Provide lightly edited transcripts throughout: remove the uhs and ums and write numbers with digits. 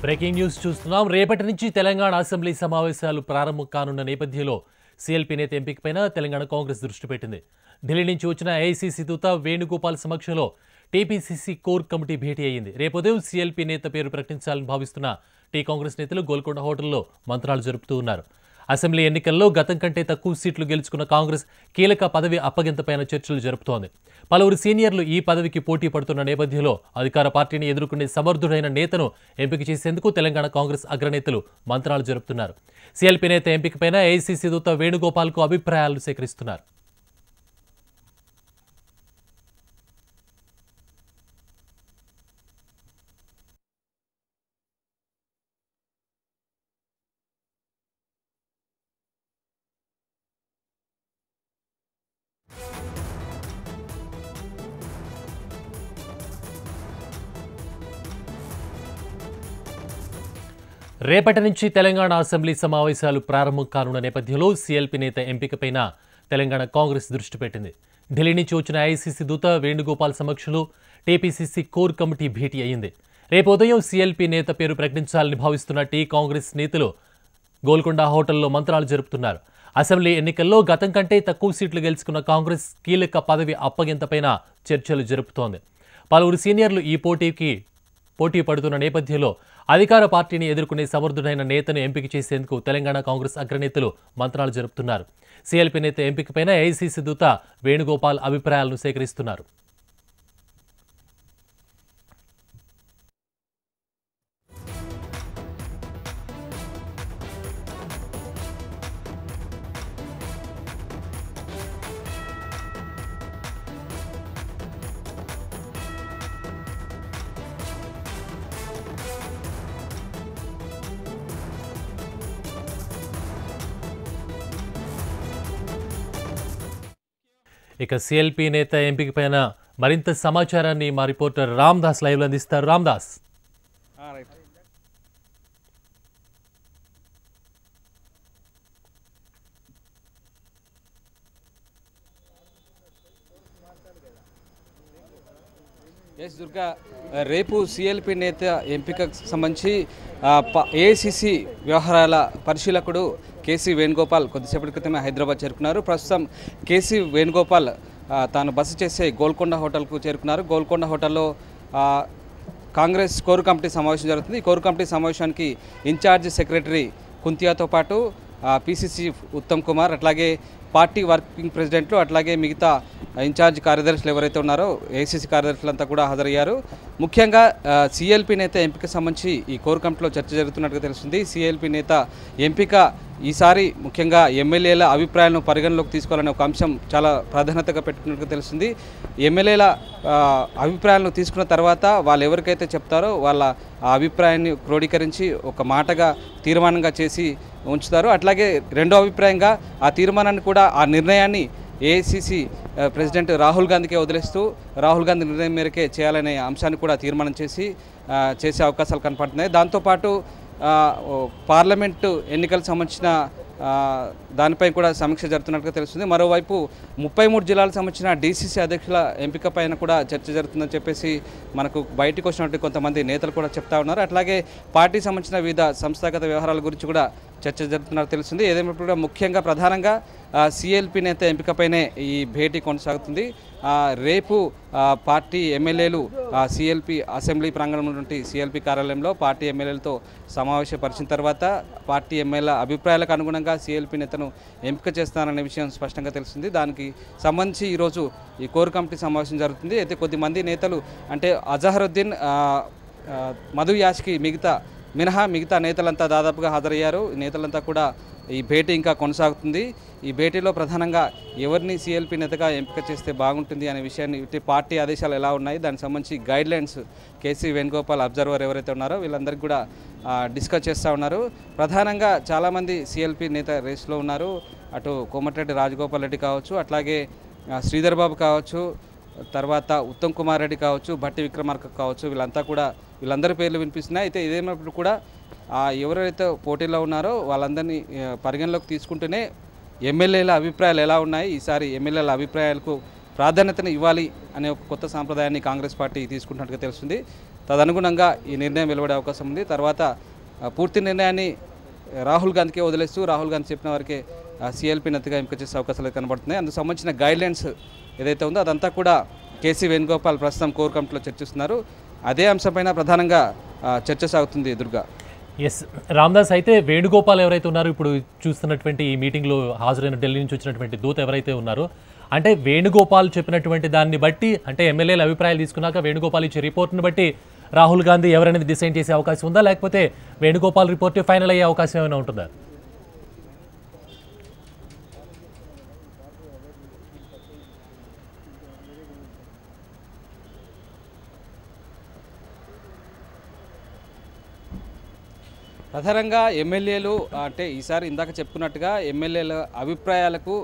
Breaking news చూస్తున్నాం. రేపటి నుంచి తెలంగాణ అసెంబ్లీ సమావేశాలు ప్రారంభం కానున్న నేపథ్యంలో సీఎల్పీ నేత ఎంపికపైన తెలంగాణ కాంగ్రెస్ దృష్టి పెట్టింది. ఢిల్లీ నుంచి వచ్చిన ఏఐసీసీ దూత వేణుగోపాల్ సమక్షంలో టీపీసీసీ కోర్ కమిటీ భేటీ అయ్యింది. రేపు ఉదయం సీఎల్పీ నేత పేరు ప్రకటించాలని భావిస్తున్న టీ కాంగ్రెస్ నేతలు గోల్కొండ హోటల్లో మంత్రాలు జరుపుతూ ఉన్నారు. అసెంబ్లీ ఎన్నికల్లో గతం కంటే తక్కువ సీట్లు గెలుచుకున్న కాంగ్రెస్ కీలక పదవి అప్పగింతపైన చర్చలు జరుపుతోంది. పలువురు సీనియర్లు ఈ పదవికి పోటీ పడుతున్న నేపథ్యంలో అధికార పార్టీని ఎదుర్కొనే సమర్థుడైన నేతను ఎంపిక చేసేందుకు తెలంగాణ కాంగ్రెస్ అగ్రనేతలు మంత్రాలు జరుపుతున్నారు. సీఎల్పీ నేత ఎంపికపైన ఏఐసీసీ దూత వేణుగోపాల్కు అభిప్రాయాలు సేకరిస్తున్నారు. రేపటి నుంచి తెలంగాణ అసెంబ్లీ సమావేశాలు ప్రారంభం కానున్న నేపథ్యంలో సీఎల్పీ నేత ఎంపికపైన తెలంగాణ కాంగ్రెస్ దృష్టి పెట్టింది. ఢిల్లీ నుంచి వచ్చిన ఐసీసీ దూత వేణుగోపాల్ సమక్షంలో టీపీసీసీ కోర్ కమిటీ భేటీ అయ్యింది. రేపు ఉదయం సీఎల్పీ నేత పేరు ప్రకటించాలని భావిస్తున్న టీ కాంగ్రెస్ నేతలు గోల్కొండ హోటల్లో మంత్రాలు జరుపుతున్నారు. అసెంబ్లీ ఎన్నికల్లో గతం కంటే తక్కువ సీట్లు గెలుచుకున్న కాంగ్రెస్ కీలక పదవి అప్పగింతపైన చర్చలు జరుపుతోంది. పలువురు సీనియర్లు ఈ పోటీ పడుతున్న నేపథ్యంలో అధికార పార్టీని ఎదుర్కొనే సమర్థుడైన నేతను ఎంపిక చేసేందుకు తెలంగాణ కాంగ్రెస్ అగ్రనేతలు మంత్రాలు జరుపుతున్నారు. సీఎల్పీ నేత ఎంపికపైన ఏఐసీసీ దూత వేణుగోపాల్ అభిప్రాయాలను సేకరిస్తున్నారు. ఇక సీఎల్పీ నేత ఎంపికపైన మరింత సమాచారాన్ని మా రిపోర్టర్ రామ్దాస్ లైవ్లో అందిస్తారు. రామ్దాస్, ఎస్ దుర్గా, రేపు సీఎల్పీ నేత ఎంపికకు సంబంధించి ఏఐసీసీ వ్యవహారాల పరిశీలకుడు కేసీ వేణుగోపాల్ కొద్దిసేపటి క్రితమే హైదరాబాద్ చేరుకున్నారు. ప్రస్తుతం కేసీ వేణుగోపాల్ తాను బస చేసే గోల్కొండ హోటల్కు చేరుకున్నారు. గోల్కొండ హోటల్లో కాంగ్రెస్ కోర్ కమిటీ సమావేశం జరుగుతుంది. ఈ కోర్ కమిటీ సమావేశానికి ఇన్ఛార్జ్ సెక్రటరీ కుంతియాతో పాటు పీసీసీ ఉత్తమ్ కుమార్, అట్లాగే పార్టీ వర్కింగ్ ప్రెసిడెంట్లు, అట్లాగే మిగతా ఇన్ఛార్జ్ కార్యదర్శులు ఎవరైతే ఉన్నారో ఏఐసీసీ కార్యదర్శులంతా కూడా హాజరయ్యారు. ముఖ్యంగా సీఎల్పీ నేత ఎంపిక సంబంధించి ఈ కోర్ కమిటీలో చర్చ జరుగుతున్నట్టుగా తెలుస్తుంది. సీఎల్పీ నేత ఎంపిక ఈసారి ముఖ్యంగా ఎమ్మెల్యేల అభిప్రాయాలను పరిగణలోకి తీసుకోవాలనే ఒక అంశం చాలా ప్రాధాన్యతగా పెట్టుకున్నట్టుగా తెలుస్తుంది. ఎమ్మెల్యేల అభిప్రాయాలను తీసుకున్న తర్వాత వాళ్ళు ఎవరికైతే చెప్తారో వాళ్ళ ఆ అభిప్రాయాన్ని క్రోడీకరించి ఒక మాటగా తీర్మానంగా చేసి ఉంచుతారు. అట్లాగే రెండో అభిప్రాయంగా ఆ తీర్మానాన్ని కూడా ఆ నిర్ణయాన్ని ఏఐసీసీ ప్రెసిడెంట్ రాహుల్ గాంధీకే వదిలేస్తూ రాహుల్ గాంధీ నిర్ణయం మేరకే చేయాలనే అంశాన్ని కూడా తీర్మానం చేసే అవకాశాలు కనపడుతున్నాయి. దాంతోపాటు పార్లమెంటు ఎన్నికలకు సంబంధించిన దానిపై కూడా సమీక్ష జరుగుతున్నట్టుగా తెలుస్తుంది. మరోవైపు 33 జిల్లాలకు సంబంధించిన డీసీసీ అధ్యక్షుల ఎంపిక పైన కూడా చర్చ జరుగుతుందని చెప్పేసి మనకు బయటకు వచ్చినట్టు కొంతమంది నేతలు కూడా చెప్తా ఉన్నారు. అట్లాగే పార్టీకి సంబంధించిన వివిధ సంస్థాగత వ్యవహారాల గురించి కూడా చర్చ జరుగుతున్నట్టు తెలుస్తుంది. ఏదేమైనా కూడా ముఖ్యంగా ప్రధానంగా సీఎల్పీ నేత ఎంపికపైనే ఈ భేటీ కొనసాగుతుంది. రేపు పార్టీ ఎమ్మెల్యేలు సీఎల్పీ అసెంబ్లీ ప్రాంగణంలో నుండి సీఎల్పీ కార్యాలయంలో పార్టీ ఎమ్మెల్యేలతో సమావేశపరిచిన తర్వాత పార్టీ ఎమ్మెల్యేల అభిప్రాయాలకు అనుగుణంగా సీఎల్పీ నేతను ఎంపిక చేస్తారనే విషయం స్పష్టంగా తెలుస్తుంది. దానికి సంబంధించి ఈరోజు ఈ కోర్ కమిటీ సమావేశం జరుగుతుంది. అయితే కొద్దిమంది నేతలు అంటే అజహరుద్దీన్, మధు యాష్కి మిగతా నేతలంతా దాదాపుగా హాజరయ్యారు. నేతలంతా కూడా ఈ భేటీ ఇంకా కొనసాగుతుంది. ఈ భేటీలో ప్రధానంగా ఎవరిని సీఎల్పీ నేతగా ఎంపిక చేస్తే బాగుంటుంది అనే విషయాన్ని, పార్టీ ఆదేశాలు ఎలా ఉన్నాయి, దానికి సంబంధించి గైడ్లైన్స్ కేసీ వేణుగోపాల్ అబ్జర్వర్ ఎవరైతే ఉన్నారో వీళ్ళందరికీ కూడా డిస్కస్ చేస్తూ ఉన్నారు. ప్రధానంగా చాలామంది సీఎల్పీ నేత రేస్లో ఉన్నారు. అటు కోమటిరెడ్డి రాజగోపాల్ రెడ్డి కావచ్చు, అట్లాగే శ్రీధర్ బాబు కావచ్చు, తర్వాత ఉత్తమ్ కుమార్ రెడ్డి కావచ్చు, భట్టి విక్రమార్క కావచ్చు, వీళ్ళందరి పేర్లు వినిపిస్తున్నాయి. అయితే ఇదేమైనప్పుడు కూడా ఎవరైతే పోటీలో ఉన్నారో వాళ్ళందరినీ పరిగణలోకి తీసుకుంటూనే ఎమ్మెల్యేల అభిప్రాయాలు ఎలా ఉన్నాయి, ఈసారి ఎమ్మెల్యేల అభిప్రాయాలకు ప్రాధాన్యతను ఇవ్వాలి అనే ఒక కొత్త సాంప్రదాయాన్ని కాంగ్రెస్ పార్టీ తీసుకుంటున్నట్టుగా తెలుస్తుంది. తదనుగుణంగా ఈ నిర్ణయం వెలువడే అవకాశం ఉంది. తర్వాత పూర్తి నిర్ణయాన్ని రాహుల్ గాంధీకే వదిలేస్తూ రాహుల్ గాంధీ చెప్పిన వారికే సిఎల్పి నేతగా ఎంపిక చేసే అవకాశాలు కనబడుతున్నాయి. అందుకు సంబంధించిన గైడ్లైన్స్ ఏదైతే ఉందో అదంతా కూడా కేసీ వేణుగోపాల్ ప్రస్తుతం కోర్ కమిటీలో చర్చిస్తున్నారు. అదే అంశంపైన ప్రధానంగా చర్చ సాగుతుంది. దుర్గా. ఎస్ రామ్దాస్, అయితే వేణుగోపాల్ ఎవరైతే ఉన్నారో ఇప్పుడు చూస్తున్నటువంటి ఈ మీటింగ్లో హాజరైన ఢిల్లీ నుంచి వచ్చినటువంటి దూత ఎవరైతే ఉన్నారో, అంటే వేణుగోపాల్ చెప్పినటువంటి దాన్ని బట్టి, అంటే ఎమ్మెల్యేల అభిప్రాయాలు తీసుకున్నాక వేణుగోపాల్ ఇచ్చే రిపోర్ట్ని బట్టి రాహుల్ గాంధీ ఎవరైనా డిసైడ్ చేసే అవకాశం ఉందా, లేకపోతే వేణుగోపాల్ రిపోర్ట్ ఫైనల్ అయ్యే అవకాశం ఏమైనా ఉంటుందా? ప్రధానంగా ఎమ్మెల్యేలు అంటే ఈసారి ఇందాక చెప్పుకున్నట్టుగా ఎమ్మెల్యేల అభిప్రాయాలకు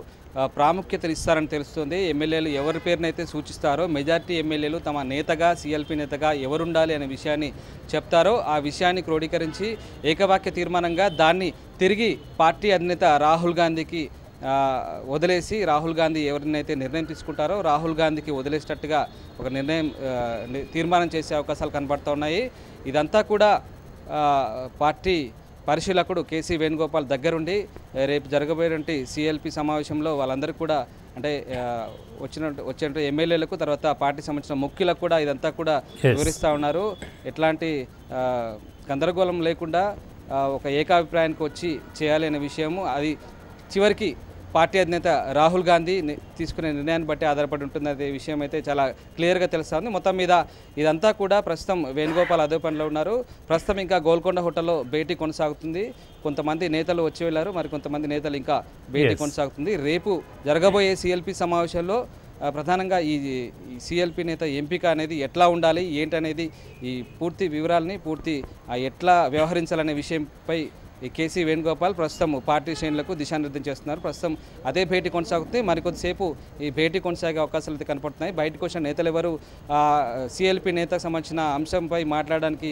ప్రాముఖ్యతను ఇస్తారని తెలుస్తుంది. ఎమ్మెల్యేలు ఎవరి పేరునైతే సూచిస్తారో మెజార్టీ ఎమ్మెల్యేలు తమ నేతగా సిఎల్పి నేతగా ఎవరుండాలి అనే విషయాన్ని చెప్తారో ఆ విషయాన్ని క్రోడీకరించి ఏకవాక్య తీర్మానంగా దాన్ని తిరిగి పార్టీ అధినేత రాహుల్ గాంధీకి వదిలేసి రాహుల్ గాంధీ ఎవరినైతే నిర్ణయం తీసుకుంటారో రాహుల్ గాంధీకి వదిలేసేటట్టుగా ఒక తీర్మానం చేసే అవకాశాలు కనబడుతూ ఉన్నాయి. ఇదంతా కూడా పార్టీ పరిశీలకుడు కేసీ వేణుగోపాల్ దగ్గరుండి రేపు జరగబోయేటువంటి సిఎల్పి సమావేశంలో వాళ్ళందరికీ కూడా అంటే వచ్చే ఎమ్మెల్యేలకు తర్వాత పార్టీ సంబంధించిన ముఖ్యులకు కూడా ఇదంతా కూడా వివరిస్తూ ఉన్నారు. ఎట్లాంటి గందరగోళం లేకుండా ఒక ఏకాభిప్రాయానికి వచ్చి చేయాలి అనే విషయము అది చివరికి పార్టీ అధినేత రాహుల్ గాంధీ తీసుకునే నిర్ణయాన్ని బట్టి ఆధారపడి ఉంటుంది అనే విషయం అయితే చాలా క్లియర్గా తెలుస్తుంది. మొత్తం మీద ఇదంతా కూడా ప్రస్తుతం వేణుగోపాల్ అదే పనిలో ఉన్నారు. ప్రస్తుతం ఇంకా గోల్కొండ హోటల్లో భేటీ కొనసాగుతుంది. కొంతమంది నేతలు వచ్చి వెళ్ళారు, మరి కొంతమంది నేతలు ఇంకా భేటీ కొనసాగుతుంది. రేపు జరగబోయే సిఎల్పి సమావేశంలో ప్రధానంగా ఈ సిఎల్పి నేత ఎంపిక అనేది ఎట్లా ఉండాలి ఏంటనేది ఈ పూర్తి వివరాలని ఎట్లా వ్యవహరించాలనే విషయంపై ఈ కేసీ వేణుగోపాల్ ప్రస్తుతం పార్టీ శ్రేణులకు దిశానిర్దేశం చేస్తున్నారు. ప్రస్తుతం అదే భేటీ కొనసాగుతుంది. మరికొద్దిసేపు ఈ భేటీ కొనసాగే అవకాశాలు అయితే కనపడుతున్నాయి. బయటకు వచ్చిన నేతలు ఎవరు సిఎల్పి నేతకు సంబంధించిన అంశంపై మాట్లాడడానికి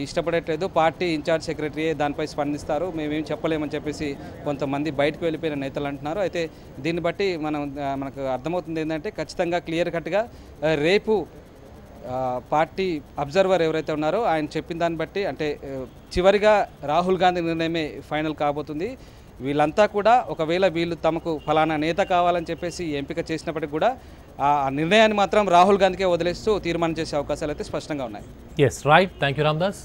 ఇష్టపడట్లేదు. పార్టీ ఇన్ఛార్జ్ సెక్రటరీ దానిపై స్పందిస్తారు. మేమేం చెప్పలేమని చెప్పేసి కొంతమంది బయటకు వెళ్ళిపోయిన నేతలు అంటున్నారు. అయితే దీన్ని బట్టి మనకు అర్థమవుతుంది ఏంటంటే ఖచ్చితంగా క్లియర్ కట్గా రేపు పార్టీ అబ్జర్వర్ ఎవరైతే ఉన్నారో ఆయన చెప్పిన దాన్ని బట్టి అంటే చివరిగా రాహుల్ గాంధీ నిర్ణయమే ఫైనల్ కాబోతుంది. వీళ్ళంతా కూడా ఒకవేళ వీళ్ళు తమకు ఫలానా నేత కావాలని చెప్పేసి ఎంపిక చేసినప్పటికీ కూడా ఆ నిర్ణయాన్ని మాత్రం రాహుల్ గాంధీకే వదిలేస్తూ తీర్మానం చేసే అవకాశాలు అయితే స్పష్టంగా ఉన్నాయి. Yes right, thank you Ramdas.